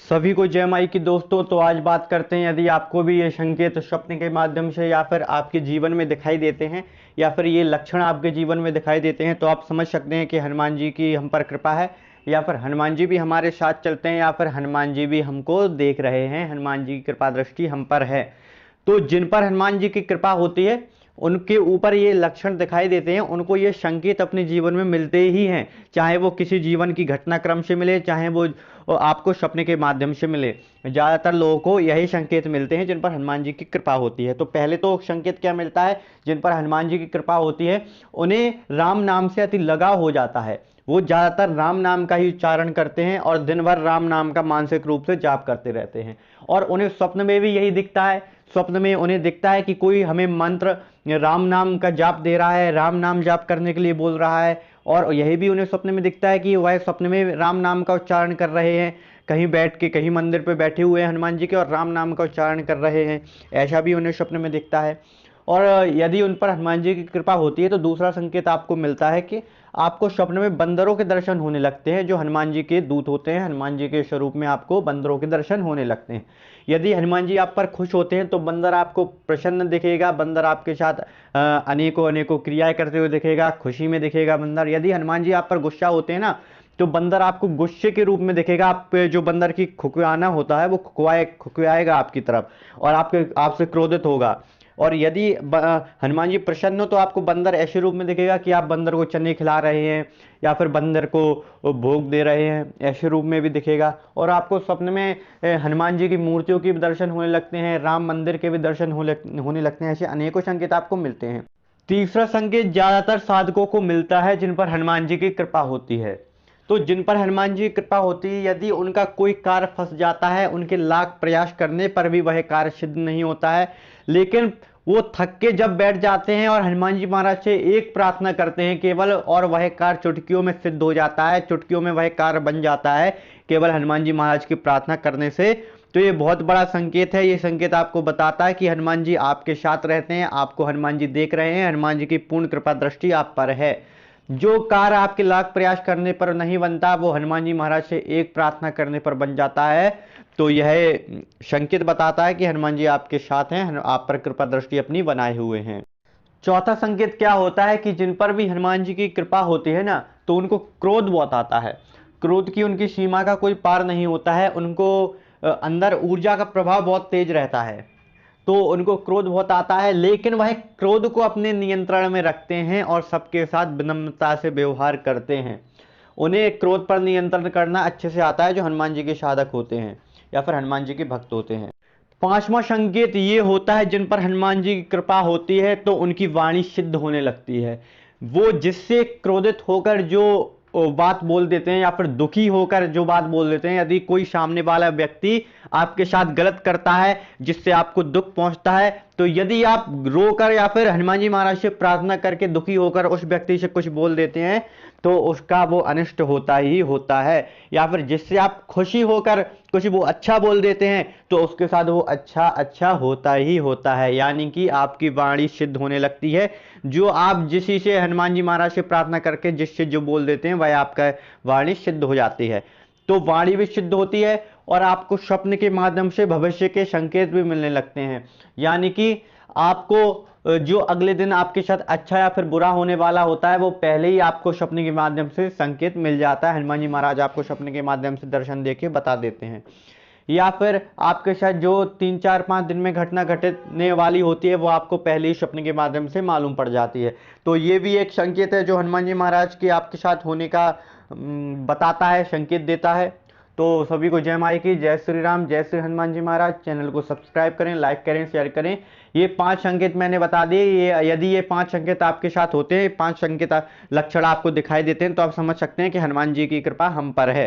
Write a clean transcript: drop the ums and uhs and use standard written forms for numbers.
सभी को जय माई की दोस्तों। तो आज बात करते हैं, यदि आपको भी ये संकेत स्वप्न के माध्यम से या फिर आपके जीवन में दिखाई देते हैं या फिर ये लक्षण आपके जीवन में दिखाई देते हैं, तो आप समझ सकते हैं कि हनुमान जी की हम पर कृपा है या फिर हनुमान जी भी हमारे साथ चलते हैं या फिर हनुमान जी भी हमको देख रहे हैं, हनुमान जी की कृपा दृष्टि हम पर है। तो जिन पर हनुमान जी की कृपा होती है उनके ऊपर ये लक्षण दिखाई देते हैं, उनको ये संकेत अपने जीवन में मिलते ही हैं, चाहे वो किसी जीवन की घटनाक्रम से मिले, चाहे वो आपको सपने के माध्यम से मिले। ज़्यादातर लोगों को यही संकेत मिलते हैं जिन पर हनुमान जी की कृपा होती है। तो पहले तो संकेत क्या मिलता है, जिन पर हनुमान जी की कृपा होती है उन्हें राम नाम से अति लगाव हो जाता है। वो ज़्यादातर राम नाम का ही उच्चारण करते हैं और दिन भर राम नाम का मानसिक रूप से जाप करते रहते हैं। और उन्हें स्वप्न में भी यही दिखता है, स्वप्न में उन्हें दिखता है कि कोई हमें मंत्र राम नाम का जाप दे रहा है, राम नाम जाप करने के लिए बोल रहा है। और यही भी उन्हें स्वप्न में दिखता है कि वह स्वप्न में राम नाम का उच्चारण कर रहे हैं, कहीं बैठ के, कहीं मंदिर पे बैठे हुए हैं हनुमान जी के और राम नाम का उच्चारण कर रहे हैं, ऐसा भी उन्हें स्वप्न में दिखता है। और यदि उन पर हनुमान जी की कृपा होती है तो दूसरा संकेत आपको मिलता है कि आपको स्वप्न में बंदरों के दर्शन होने लगते हैं, जो हनुमान जी के दूत होते हैं। हनुमान जी के स्वरूप में आपको बंदरों के दर्शन होने लगते हैं। यदि हनुमान जी आप पर खुश होते हैं तो बंदर आपको प्रसन्न दिखेगा, बंदर आपके साथ अनेकों अनेकों क्रियाएं करते हुए दिखेगा, खुशी में दिखेगा बंदर। यदि हनुमान जी आप पर गुस्सा होते हैं ना, तो बंदर आपको गुस्से के रूप में दिखेगा। आप पे जो बंदर की खुकवाना होता है वो खुकवाएगा आपकी तरफ और आपसे क्रोधित होगा। और यदि हनुमान जी प्रसन्न हो तो आपको बंदर ऐसे रूप में दिखेगा कि आप बंदर को चने खिला रहे हैं या फिर बंदर को भोग दे रहे हैं, ऐसे रूप में भी दिखेगा। और आपको स्वप्न में हनुमान जी की मूर्तियों के भी दर्शन होने लगते हैं, राम मंदिर के भी दर्शन होने लगते हैं, ऐसे अनेकों संकेत आपको मिलते हैं। तीसरा संकेत ज्यादातर साधकों को मिलता है जिन पर हनुमान जी की कृपा होती है। तो जिन पर हनुमान जी की कृपा होती है, यदि उनका कोई कार्य फंस जाता है, उनके लाख प्रयास करने पर भी वह कार्य सिद्ध नहीं होता है, लेकिन वो थक के जब बैठ जाते हैं और हनुमान जी महाराज से एक प्रार्थना करते हैं केवल, और वह कार्य चुटकियों में सिद्ध हो जाता है, चुटकियों में वह कार्य बन जाता है केवल हनुमान जी महाराज की प्रार्थना करने से। तो ये बहुत बड़ा संकेत है। ये संकेत आपको बताता है कि हनुमान जी आपके साथ रहते हैं, आपको हनुमान जी देख रहे हैं, हनुमान जी की पूर्ण कृपा दृष्टि आप पर है। जो कार्य आपके लाख प्रयास करने पर नहीं बनता वो हनुमान जी महाराज से एक प्रार्थना करने पर बन जाता है। तो यह संकेत बताता है कि हनुमान जी आपके साथ हैं, आप पर कृपा दृष्टि अपनी बनाए हुए हैं। चौथा संकेत क्या होता है कि जिन पर भी हनुमान जी की कृपा होती है ना, तो उनको क्रोध बहुत आता है। क्रोध की उनकी सीमा का कोई पार नहीं होता है, उनको अंदर ऊर्जा का प्रभाव बहुत तेज रहता है। तो उनको क्रोध बहुत आता है, लेकिन वह क्रोध को अपने नियंत्रण में रखते हैं और सबके साथ विनम्रता से व्यवहार करते हैं। उन्हें क्रोध पर नियंत्रण करना अच्छे से आता है, जो हनुमान जी के साधक होते हैं या फिर हनुमान जी के भक्त होते हैं। पांचवा संकेत ये होता है, जिन पर हनुमान जी की कृपा होती है तो उनकी वाणी सिद्ध होने लगती है। वो जिससे क्रोधित होकर जो बात बोल देते हैं या फिर दुखी होकर जो बात बोल देते हैं, यदि कोई सामने वाला व्यक्ति आपके साथ गलत करता है जिससे आपको दुख पहुंचता है, तो यदि आप रोकर या फिर हनुमान जी महाराज से प्रार्थना करके दुखी होकर उस व्यक्ति से कुछ बोल देते हैं तो उसका वो अनिष्ट होता ही होता है। या फिर जिससे आप खुशी होकर कुछ वो अच्छा बोल देते हैं तो उसके साथ वो अच्छा अच्छा होता ही होता है, यानी कि आपकी वाणी सिद्ध होने लगती है। जो आप जिसी से हनुमान जी महाराज से प्रार्थना करके जिससे जो बोल देते हैं वह आपका वाणी सिद्ध हो जाती है। तो वाणी भी सिद्ध होती है और आपको स्वप्न के माध्यम से भविष्य के संकेत भी मिलने लगते हैं, यानी कि आपको जो अगले दिन आपके साथ अच्छा या फिर बुरा होने वाला होता है वो पहले ही आपको स्वप्न के माध्यम से संकेत मिल जाता है। हनुमान जी महाराज आपको स्वप्न के माध्यम से दर्शन देके बता देते हैं। या फिर आपके साथ जो 3 4 5 दिन में घटना घटने वाली होती है वो आपको पहले ही स्वप्न के माध्यम से मालूम पड़ जाती है। तो ये भी एक संकेत है जो हनुमान जी महाराज के आपके साथ होने का बताता है, संकेत देता है। तो सभी को जय माई की, जय श्री राम, जय श्री हनुमान जी महाराज। चैनल को सब्सक्राइब करें, लाइक करें, शेयर करें। ये 5 संकेत मैंने बता दिए। ये यदि ये 5 संकेत आपके साथ होते हैं, 5 संकेत लक्षण आपको दिखाई देते हैं, तो आप समझ सकते हैं कि हनुमान जी की कृपा हम पर है।